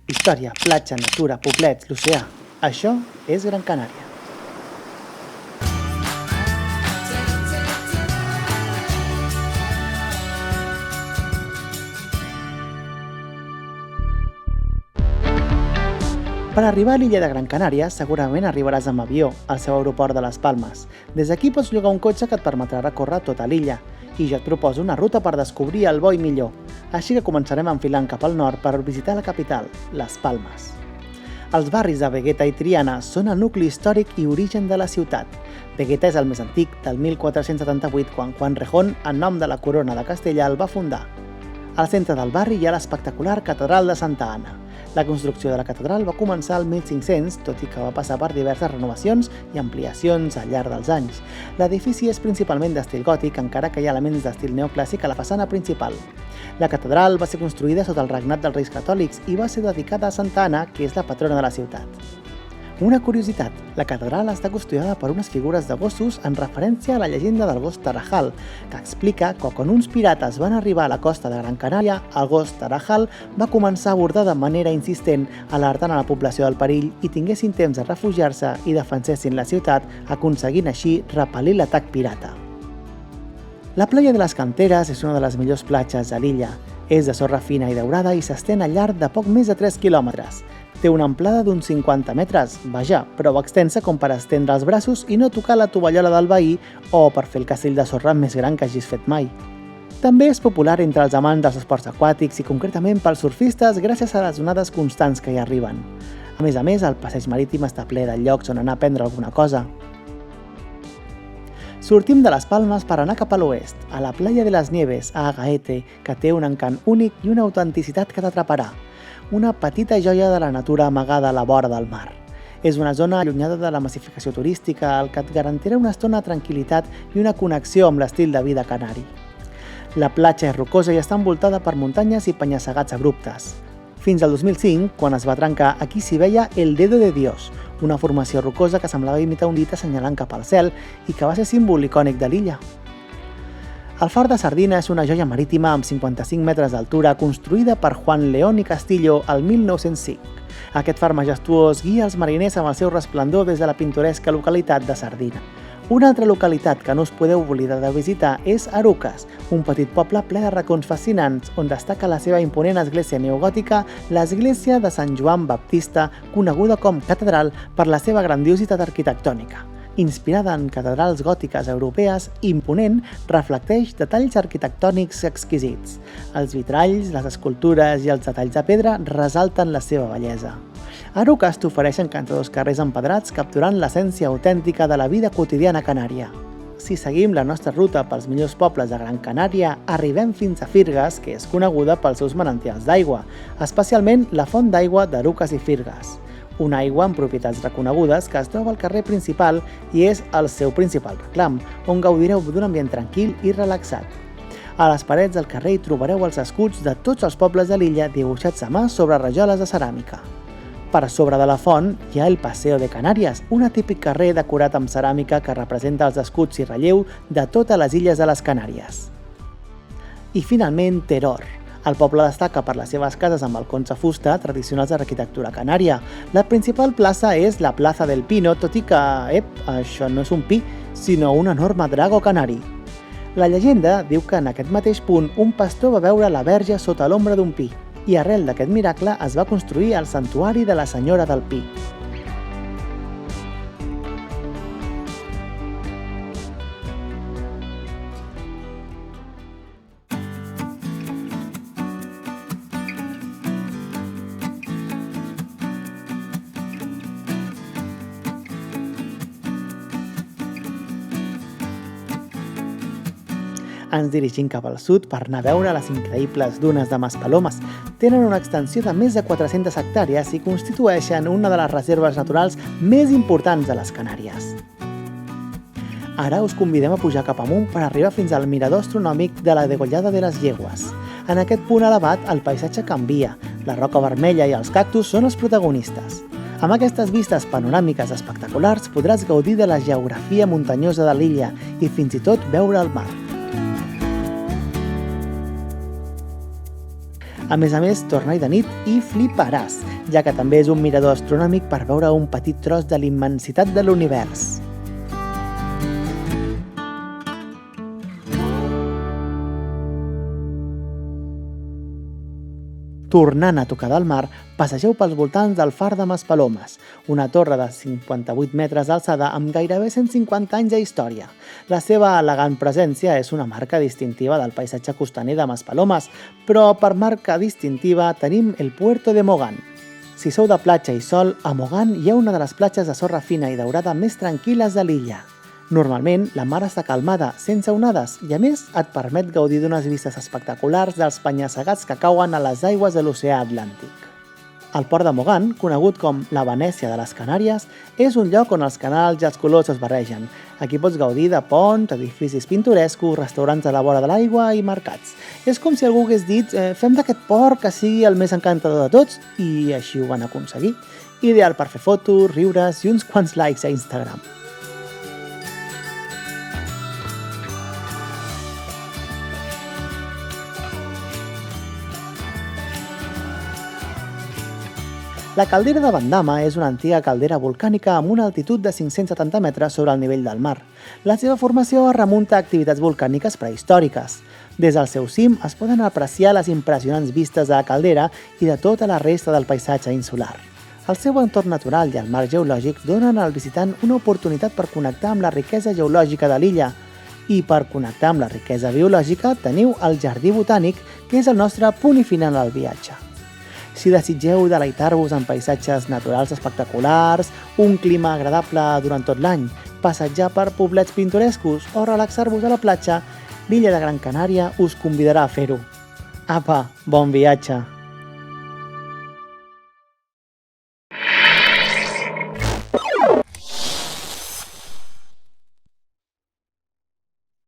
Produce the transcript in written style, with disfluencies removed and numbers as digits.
Història, platja, natura, poblets, l'oceà. Això és Gran Canària. Per arribar a l'illa de Gran Canària, segurament arribaràs amb avió, al seu aeroport de Les Palmes. Des d'aquí pots llogar un cotxe que et permetrà recórrer tota l'illa. I jo et proposo una ruta per descobrir el bo i millor. Així que començarem enfilant cap al nord per visitar la capital, Les Palmes. Els barris de Vegueta i Triana són el nucli històric i origen de la ciutat. Vegueta és el més antic, del 1478, quan Juan Rejón, en nom de la corona de Castella, el va fundar. Al centre del barri hi ha l'espectacular Catedral de Santa Anna. La construcció de la catedral va començar al 1500, tot i que va passar per diverses renovacions i ampliacions al llarg dels anys. L'edifici és principalment d'estil gòtic, encara que hi ha elements d'estil neoclàssic a la façana principal. La catedral va ser construïda sota el regnat dels Reis Catòlics i va ser dedicada a Santa Anna, que és la patrona de la ciutat. Una curiositat, la catedral està custodiada per unes figures de gossos en referència a la llegenda del gos Tarajal, que explica que quan uns pirates van arribar a la costa de Gran Canària, el gos Tarajal va començar a abordar de manera insistent, alertant a la població del perill i tinguessin temps de refugiar-se i defensessin la ciutat, aconseguint així repel·lir l'atac pirata. La playa de les Canteres és una de les millors platges de l'illa. És de sorra fina i daurada i s'estén al llarg de poc més de 3 quilòmetres. Té una amplada d'uns 50 metres, vaja, prou extensa com per estendre els braços i no tocar la tovallola del veí o per fer el castell de sorra més gran que hagis fet mai. També és popular entre els amants dels esports aquàtics i concretament pels surfistes gràcies a les onades constants que hi arriben. A més, el passeig marítim està ple de llocs on anar a prendre alguna cosa. Sortim de Les Palmes per anar cap a l'oest, a la Playa de les Nieves, a Agaete, que té un encant únic i una autenticitat que t'atraparà. Una petita joia de la natura amagada a la vora del mar. És una zona allunyada de la massificació turística, el que et garantirà una estona de tranquil·litat i una connexió amb l'estil de vida canari. La platja és rocosa i està envoltada per muntanyes i penya-segats abruptes. Fins al 2005, quan es va trencar, aquí s'hi veia el Dedo de Dios, una formació rocosa que semblava imitar un dit assenyalant cap al cel i que va ser símbol icònic de l'illa. El Far de Sardina és una joia marítima amb 55 metres d'altura construïda per Juan León i Castillo el 1905. Aquest far majestuós guia els mariners amb el seu resplendor des de la pintoresca localitat de Sardina. Una altra localitat que no us podeu oblidar de visitar és Arucas, un petit poble ple de racons fascinants on destaca la seva imponent església neogòtica, l'església de Sant Joan Baptista, coneguda com catedral per la seva grandiositat arquitectònica. Inspirada en catedrals gòtiques europees, imponent, reflecteix detalls arquitectònics exquisits. Els vitralls, les escultures i els detalls de pedra ressalten la seva bellesa. Arucas t'ofereix encantadors carrers empedrats capturant l'essència autèntica de la vida quotidiana canària. Si seguim la nostra ruta pels millors pobles de Gran Canària, arribem fins a Firgas, que és coneguda pels seus manantials d'aigua, especialment la font d'aigua d'Arucas i Firgas. Una aigua amb propietats reconegudes que es troba al carrer principal i és el seu principal reclam, on gaudireu d'un ambient tranquil i relaxat. A les parets del carrer hi trobareu els escuts de tots els pobles de l'illa dibuixats a mà sobre rajoles de ceràmica. Per sobre de la font hi ha el Paseo de Canàries, un típic carrer decorat amb ceràmica que representa els escuts i relleu de totes les illes de les Canàries. I finalment, Teror. El poble destaca per les seves cases amb balcons de fusta tradicionals de l'arquitectura canària. La principal plaça és la Plaza del Pino, tot i que, això no és un pi, sinó un enorme drago canari. La llegenda diu que en aquest mateix punt un pastor va veure la Verge sota l'ombra d'un pi, i arrel d'aquest miracle es va construir el santuari de la Senyora del Pi. Ens dirigim cap al sud per anar a veure les increïbles dunes de Maspalomas. Tenen una extensió de més de 400 hectàrees i constitueixen una de les reserves naturals més importants de les Canàries. Ara us convidem a pujar cap amunt per arribar fins al mirador astronòmic de la Degollada de les Llegües. En aquest punt elevat, el paisatge canvia. La roca vermella i els cactus són els protagonistes. Amb aquestes vistes panoràmiques espectaculars podràs gaudir de la geografia muntanyosa de l'illa i fins i tot veure el mar. A més, torna-hi de nit i fliparàs, ja que també és un mirador astronòmic per veure un petit tros de l'immensitat de l'univers. Tornant a tocar del mar, passegeu pels voltants del Far de Maspalomes, una torre de 58 metres d'alçada amb gairebé 150 anys de història. La seva elegant presència és una marca distintiva del paisatge costaner de Maspalomes, però per marca distintiva tenim el Puerto de Mogán. Si sou de platja i sol, a Mogán hi ha una de les platges de sorra fina i daurada més tranquil·les de l'illa. Normalment, la mar està calmada, sense onades, i a més et permet gaudir d'unes vistes espectaculars dels penya-segats que cauen a les aigües de l'oceà Atlàntic. El port de Mogán, conegut com la Venècia de les Canàries, és un lloc on els canals i els colors es barregen. Aquí pots gaudir de ponts, edificis pintorescos, restaurants a la vora de l'aigua i mercats. És com si algú hagués dit «fem d'aquest port que sigui el més encantador de tots», i així ho van aconseguir. Ideal per fer fotos, riures i uns quants likes a Instagram. La caldera de Bandama és una antiga caldera volcànica amb una altitud de 570 metres sobre el nivell del mar. La seva formació es remunta a activitats volcàniques prehistòriques. Des del seu cim es poden apreciar les impressionants vistes de la caldera i de tota la resta del paisatge insular. El seu entorn natural i el marc geològic donen al visitant una oportunitat per connectar amb la riquesa geològica de l'illa. I per connectar amb la riquesa biològica teniu el Jardí Botànic, que és el nostre punt i final al viatge. Si desitgeu deleitar-vos en paisatges naturals espectaculars, un clima agradable durant tot l'any, passejar per poblets pintorescos o relaxar-vos a la platja, l'illa de Gran Canària us convidarà a fer-ho. Apa, bon viatge!